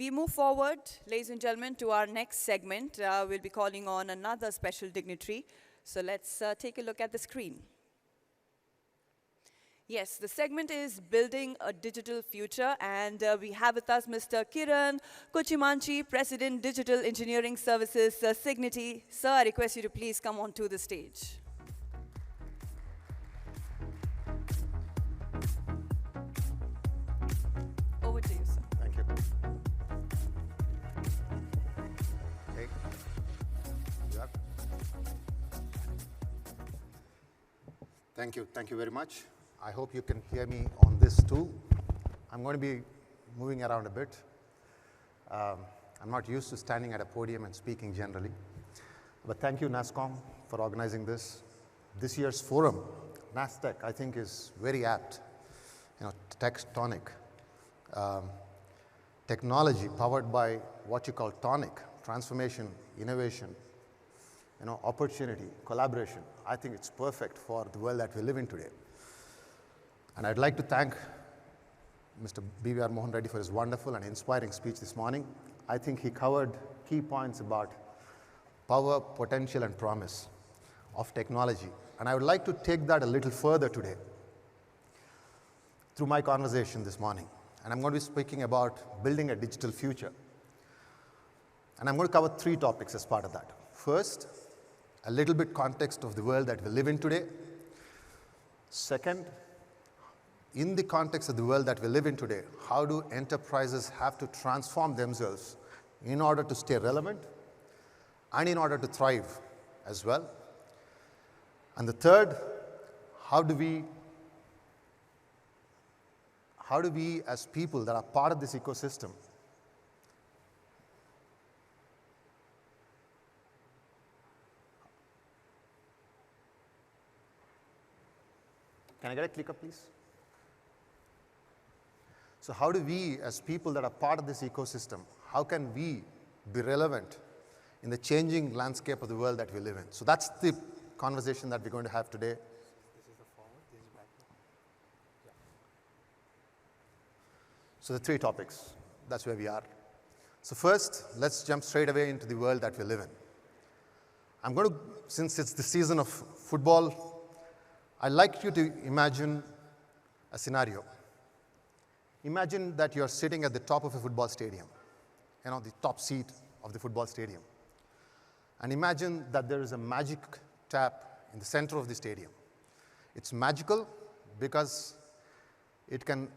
We move forward, ladies and gentlemen, to our next segment. We'll be calling on another special dignitary. So let's take a look at the screen. Yes, the segment is Building a Digital Future, and we have with us Mr. Kiran, Kuchimanchi, President, Digital Engineering Services, Cigniti. Sir, I request you to please come onto the stage. Over to you, sir. Thank you. Okay. You are? Thank you very much. I hope you can hear me on this too. I'm going to be moving around a bit. I'm not used to standing at a podium and speaking generally. But thank you, NASCOM, for organizing this. This year's forum, NASTech, I think is very apt. TechTONIC. Technology powered by what you call tonic, transformation, innovation, opportunity, collaboration. I think it's perfect for the world that we live in today. And I'd like to thank Mr. B.V.R. Mohan Reddy for his wonderful and inspiring speech this morning. I think he covered key points about power, potential, and promise of technology. And I would like to take that a little further today through my conversation this morning. And I'm going to be speaking about building a digital future. And I'm going to cover 3 topics as part of that. First, a little bit context of the world that we live in today. Second, in the context of the world that we live in today, how do enterprises have to transform themselves in order to stay relevant and in order to thrive as well? And the third, how do we as people that are part of this ecosystem Can I get a clicker, please? So how do we, as people that are part of this ecosystem, how can we be relevant in the changing landscape of the world that we live in? So that's the conversation that we're going to have today. This is the forward, this is backward. Yeah. So the 3 topics, that's where we are. So first, let's jump straight away into the world that we live in. I'm going to, since it's the season of football, I'd like you to imagine a scenario. Imagine that you're sitting at the top of a football stadium, the top seat of the football stadium. And imagine that there is a magic tap in the center of the stadium. It's magical because it can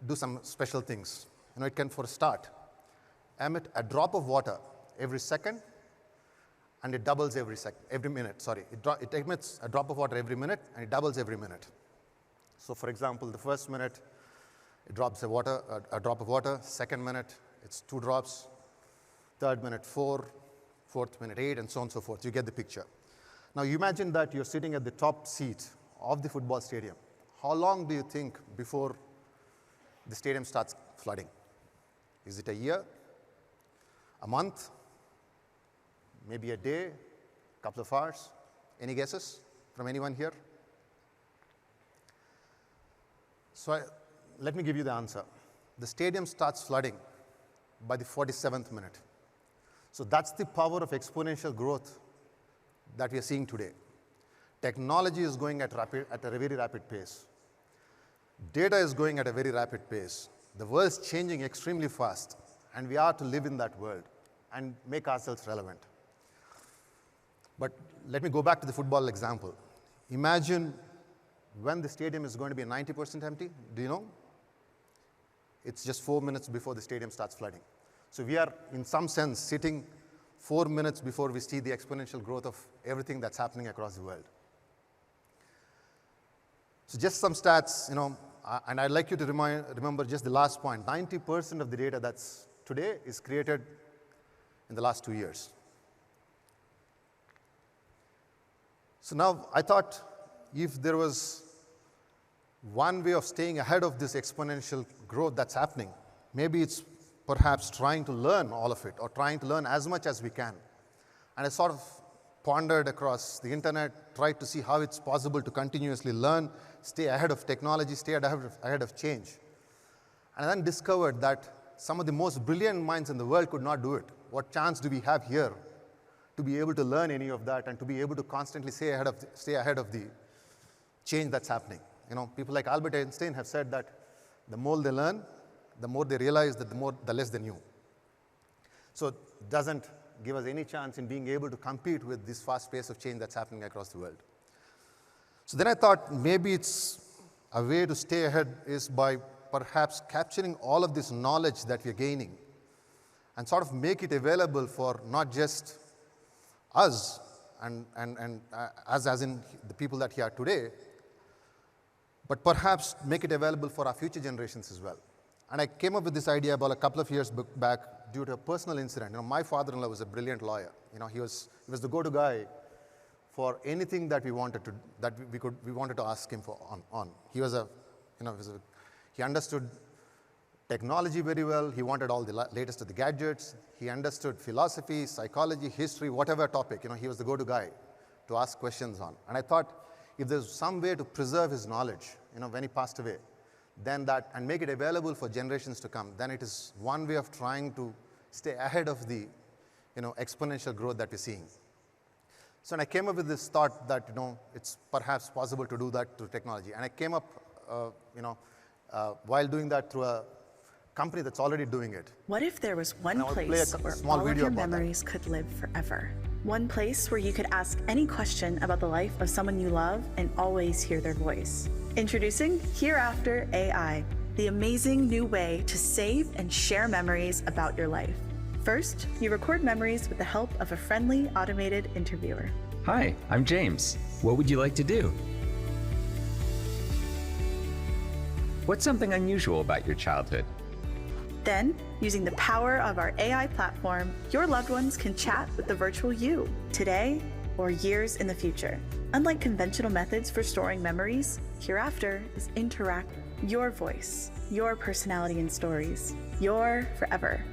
do some special things. It can, for a start, emit a drop of water every second, and it doubles every minute. It emits a drop of water every minute, and it doubles every minute. So, for example, the first minute, it drops a drop of water. Second minute, it's 2 drops. Third minute, 4. Fourth minute, 8, and so on and so forth. You get the picture. Now, you imagine that you're sitting at the top seat of the football stadium. How long do you think before the stadium starts flooding? Is it a year? A month? Maybe a day? A couple of hours? Any guesses from anyone here? So let me give you the answer. The stadium starts flooding by the 47th minute. So that's the power of exponential growth that we are seeing today. Technology is going at a very rapid pace. Data is going at a very rapid pace. The world's changing extremely fast, and we are to live in that world and make ourselves relevant. But let me go back to the football example. Imagine when the stadium is going to be 90% empty. Do you know? It's just 4 minutes before the stadium starts flooding. So we are, in some sense, sitting 4 minutes before we see the exponential growth of everything that's happening across the world. So just some stats, and I'd like you to remember just the last point. 90% of the data that's today is created in the last 2 years. So now I thought if there was one way of staying ahead of this exponential growth that's happening, maybe it's perhaps trying to learn all of it, or trying to learn as much as we can. And I sort of pondered across the internet, tried to see how it's possible to continuously learn, stay ahead of technology, stay ahead of change. And I then discovered that some of the most brilliant minds in the world could not do it. What chance do we have here to be able to learn any of that and to be able to constantly stay ahead of the change that's happening? People like Albert Einstein have said that the more they learn, the more they realize that the less they knew. So it doesn't give us any chance in being able to compete with this fast pace of change that's happening across the world. So then I thought maybe it's a way to stay ahead is by perhaps capturing all of this knowledge that we're gaining and sort of make it available for not just us and us as in the people that are here today, but perhaps make it available for our future generations as well. And I came up with this idea about a couple of years back due to a personal incident. My father-in-law was a brilliant lawyer. He was the go-to guy for anything that we wanted to ask him for on. He was he understood technology very well. He wanted all the latest of the gadgets. He understood philosophy, psychology, history, whatever topic. He was the go-to guy to ask questions on. And I thought, if there's some way to preserve his knowledge, when he passed away, then and make it available for generations to come, then it is one way of trying to stay ahead of the, exponential growth that we're seeing. So I came up with this thought that, it's perhaps possible to do that through technology. And I came up, while doing that through a company that's already doing it. What if there was one And I will play place a where small all of video your about that. memories could live forever? One place where you could ask any question about the life of someone you love and always hear their voice. Introducing Hereafter AI, the amazing new way to save and share memories about your life. First, you record memories with the help of a friendly automated interviewer. Hi, I'm James. What would you like to do? What's something unusual about your childhood? Then, using the power of our AI platform, your loved ones can chat with the virtual you, today or years in the future. Unlike conventional methods for storing memories, Hereafter is interactive. Your voice, your personality and stories, your forever.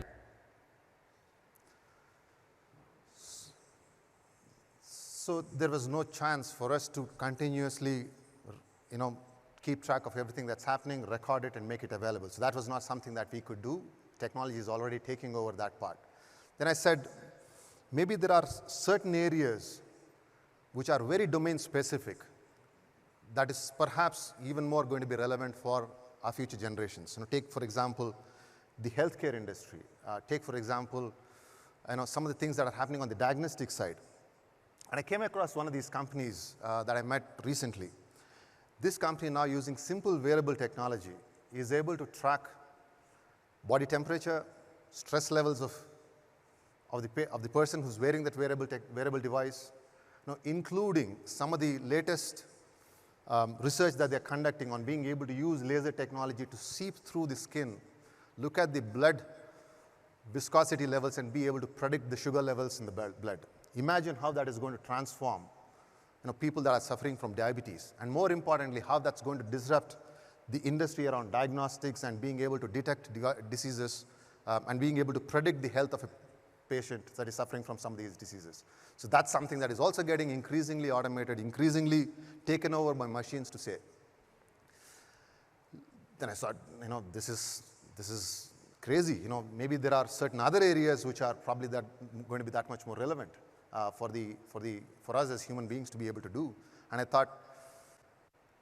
So there was no chance for us to continuously, keep track of everything that's happening, record it, and make it available. So that was not something that we could do. Technology is already taking over that part. Then I said, maybe there are certain areas which are very domain specific that is perhaps even more going to be relevant for our future generations. Take, for example, the healthcare industry. Take, for example, some of the things that are happening on the diagnostic side. And I came across one of these companies that I met recently. This company, now using simple wearable technology, is able to track body temperature, stress levels of the person who's wearing that wearable device, including some of the latest research that they're conducting on being able to use laser technology to seep through the skin, look at the blood viscosity levels, and be able to predict the sugar levels in the blood. Imagine how that is going to transform people that are suffering from diabetes, and more importantly, how that's going to disrupt the industry around diagnostics and being able to detect diseases and being able to predict the health of a patient that is suffering from some of these diseases. So that's something that is also getting increasingly automated, increasingly taken over by machines to say. Then I thought, this is crazy. Maybe there are certain other areas which are probably going to be that much more relevant for us as human beings to be able to do. And I thought,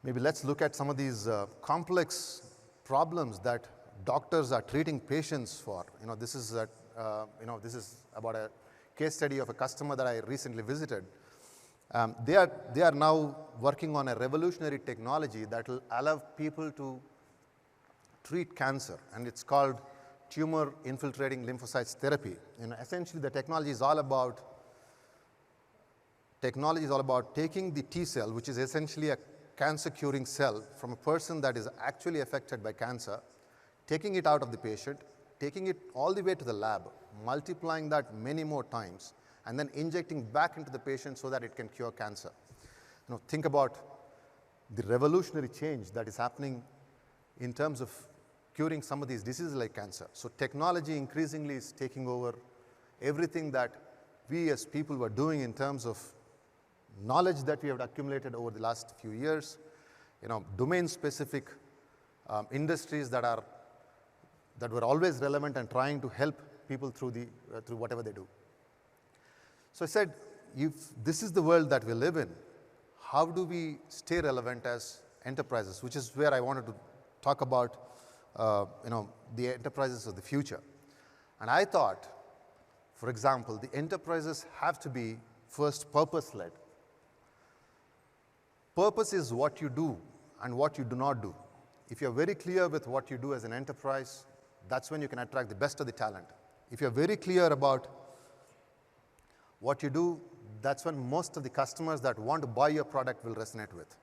maybe let's look at some of these complex problems that doctors are treating patients for. This is about a case study of a customer that I recently visited. They are now working on a revolutionary technology that will allow people to treat cancer, and it's called tumor infiltrating lymphocytes therapy. Essentially, the technology is all about taking the T cell, which is essentially a cancer-curing cell from a person that is actually affected by cancer, taking it out of the patient, taking it all the way to the lab, multiplying that many more times, and then injecting back into the patient so that it can cure cancer. Think about the revolutionary change that is happening in terms of curing some of these diseases like cancer. So technology increasingly is taking over everything that we as people were doing in terms of knowledge that we have accumulated over the last few years, domain-specific industries that are that were always relevant and trying to help people through whatever they do. So I said, if this is the world that we live in, how do we stay relevant as enterprises, which is where I wanted to talk about the enterprises of the future. And I thought, for example, the enterprises have to be first purpose-led. Purpose is what you do and what you do not do. If you're very clear with what you do as an enterprise, that's when you can attract the best of the talent. If you're very clear about what you do, that's when most of the customers that want to buy your product will resonate with.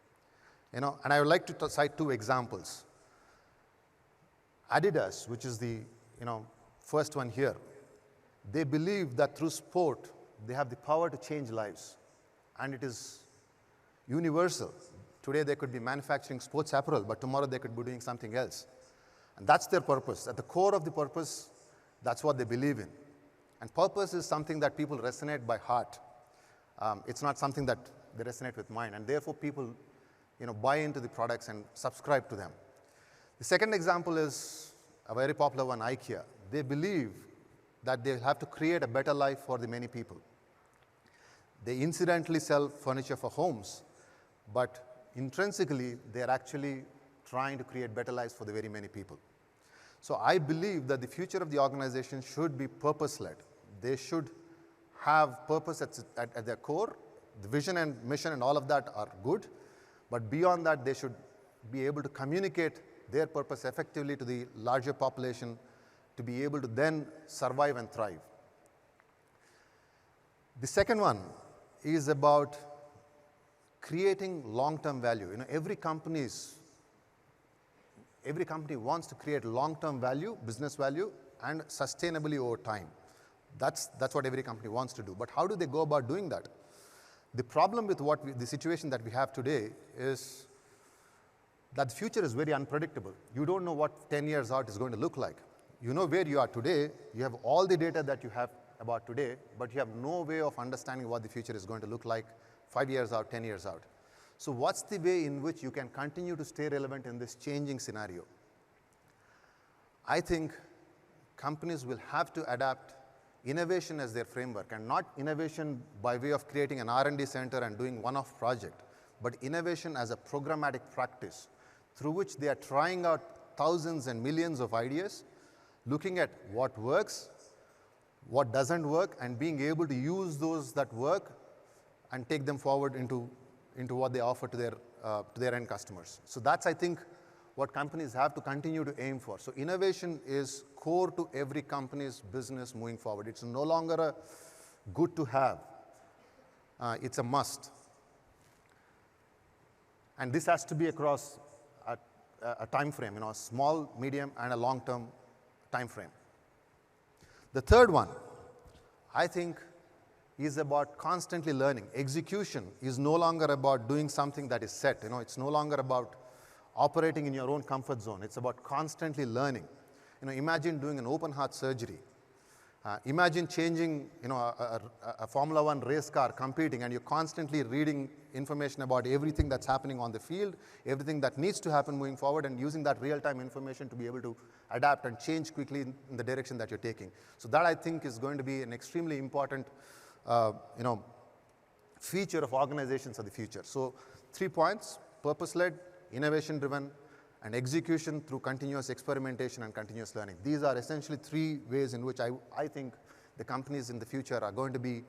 And I would like to cite two examples. Adidas, which is the first one here, they believe that through sport, they have the power to change lives. And it is universal. Today, they could be manufacturing sports apparel, but tomorrow they could be doing something else. And that's their purpose. At the core of the purpose, that's what they believe in. And purpose is something that people resonate by heart. It's not something that they resonate with mind. And therefore, people buy into the products and subscribe to them. The second example is a very popular one, IKEA. They believe that they have to create a better life for the many people. They incidentally sell furniture for homes, but intrinsically, they're actually trying to create better lives for the very many people. So I believe that the future of the organization should be purpose-led. They should have purpose at their core. The vision and mission and all of that are good, but beyond that, they should be able to communicate their purpose effectively to the larger population to be able to then survive and thrive. The second one is about creating long-term value. Every company wants to create long-term value, business value, and sustainably over time. That's what every company wants to do. But how do they go about doing that? The problem with the situation that we have today is that the future is very unpredictable. You don't know what 10 years out is going to look like. You know where you are today. You have all the data that you have about today, but you have no way of understanding what the future is going to look like 5 years out, 10 years out. So what's the way in which you can continue to stay relevant in this changing scenario? I think companies will have to adapt innovation as their framework, and not innovation by way of creating an R&D center and doing one-off project, but innovation as a programmatic practice through which they are trying out thousands and millions of ideas, looking at what works, what doesn't work, and being able to use those that work and take them forward into what they offer to their end customers. So that's, I think, what companies have to continue to aim for. So innovation is core to every company's business moving forward. It's no longer a good to have. It's a must. And this has to be across a time frame, a small, medium, and a long-term time frame. The third one, I think, is about constantly learning. Execution is no longer about doing something that is set. It's no longer about operating in your own comfort zone. It's about constantly learning. Imagine doing an open heart surgery. Imagine changing, a Formula One race car competing, and you're constantly reading information about everything that's happening on the field, everything that needs to happen moving forward, and using that real-time information to be able to adapt and change quickly in the direction that you're taking. So that, I think, is going to be an extremely important, feature of organizations of the future. So 3 points: purpose-led, innovation-driven, and execution through continuous experimentation and continuous learning. These are essentially 3 ways in which I think the companies in the future are going to be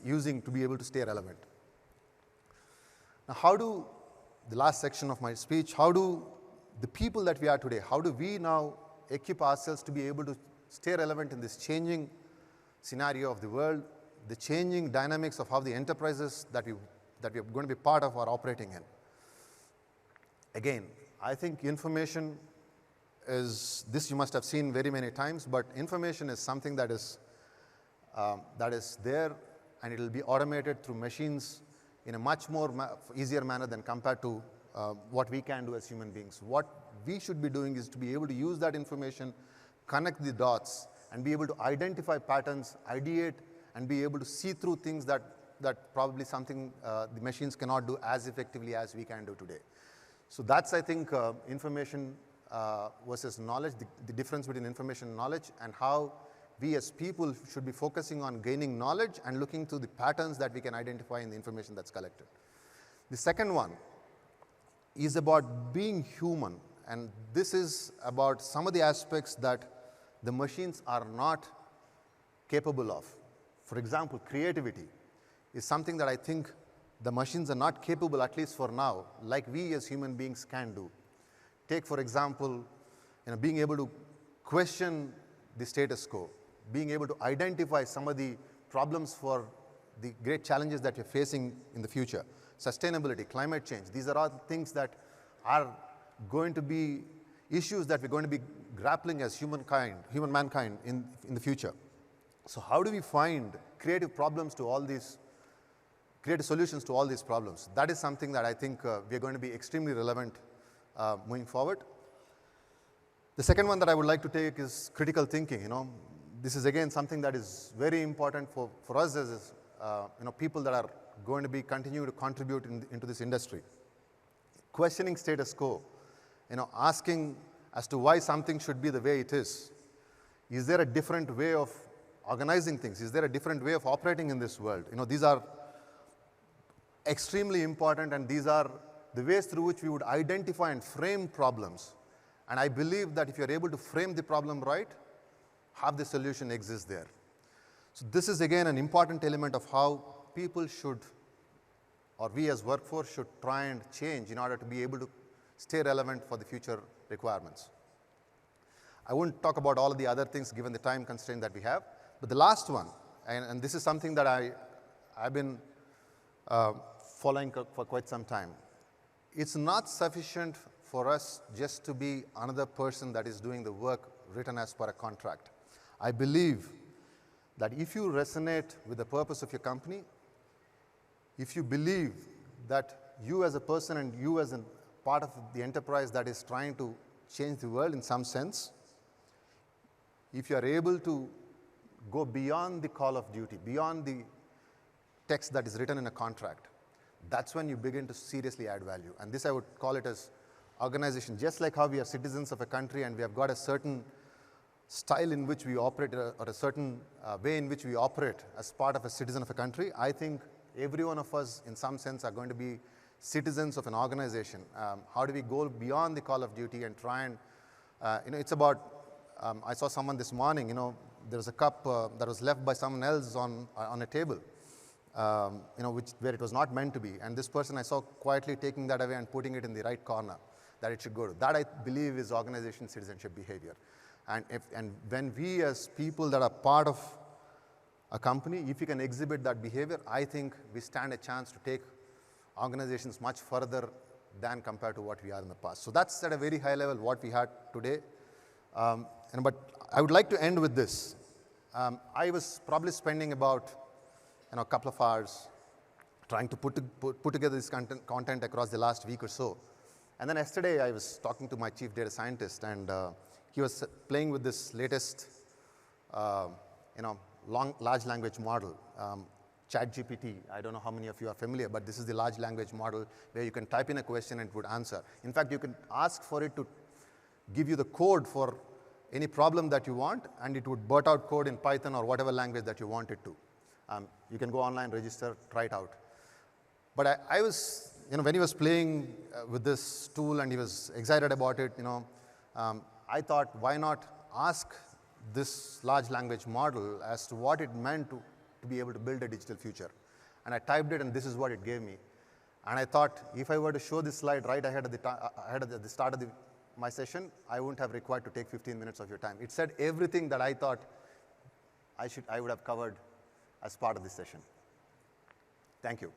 using to be able to stay relevant. Now, the last section of my speech, how do the people that we are today, how do we now equip ourselves to be able to stay relevant in this changing scenario of the world, the changing dynamics of how the enterprises that we're going to be part of are operating in? Again, I think information is, this you must have seen very many times, but information is something that is there, and it will be automated through machines in a much more easier manner than compared to what we can do as human beings. What we should be doing is to be able to use that information, connect the dots, and be able to identify patterns, ideate, and be able to see through things that probably something the machines cannot do as effectively as we can do today. So that's, I think, information versus knowledge, the difference between information and knowledge, and how we as people should be focusing on gaining knowledge and looking to the patterns that we can identify in the information that's collected. The second one is about being human, and this is about some of the aspects that the machines are not capable of. For example, creativity is something that I think the machines are not capable, at least for now, like we as human beings can do. Take, for example, being able to question the status quo, being able to identify some of the problems for the great challenges that we're facing in the future. Sustainability, climate change, these are all things that are going to be issues that we're going to be grappling as human mankind in the future. So how do we find creative solutions to all these problems? That is something that I think we are going to be extremely relevant moving forward. The second one that I would like to take is critical thinking. This is again something that is very important for us as people that are going to be continue to contribute into this industry. Questioning status quo, asking as to why something should be the way it is. Is there a different way of organizing things? Is there a different way of operating in this world? These are extremely important, and these are the ways through which we would identify and frame problems. And I believe that if you're able to frame the problem right, half the solution exists there. So this is again an important element of how people should, or we as workforce should try and change in order to be able to stay relevant for the future requirements. I won't talk about all of the other things given the time constraint that we have, but the last one, and this is something that I've been following for quite some time. It's not sufficient for us just to be another person that is doing the work written as per a contract. I believe that if you resonate with the purpose of your company, if you believe that you as a person and you as a part of the enterprise that is trying to change the world in some sense, if you are able to go beyond the call of duty, beyond the text that is written in a contract, that's when you begin to seriously add value. And this I would call it as organization. Just like how we are citizens of a country and we have got a certain style in which we operate, or a certain way in which we operate as part of a citizen of a country, I think every one of us in some sense are going to be citizens of an organization. How do we go beyond the call of duty and try and, it's about, I saw someone this morning, there was a cup that was left by someone else on a table, where it was not meant to be. And this person I saw quietly taking that away and putting it in the right corner that it should go to. That I believe is organization citizenship behavior. And when we as people that are part of a company, if we can exhibit that behavior, I think we stand a chance to take organizations much further than compared to what we are in the past. So that's at a very high level what we had today. But I would like to end with this. I was probably spending about a couple of hours trying to put together this content across the last week or so. And then yesterday I was talking to my chief data scientist, and he was playing with this latest large language model, ChatGPT. I don't know how many of you are familiar, but this is the large language model where you can type in a question and it would answer. In fact, you can ask for it to give you the code for any problem that you want, and it would blurt out code in Python or whatever language that you want it to. You can go online, register, try it out. But I was, when he was playing with this tool and he was excited about it, I thought, why not ask this large language model as to what it meant to be able to build a digital future. And I typed it, and this is what it gave me. And I thought, if I were to show this slide right ahead of the start of my session, I wouldn't have required to take 15 minutes of your time. It said everything that I thought I would have covered as part of this session. Thank you.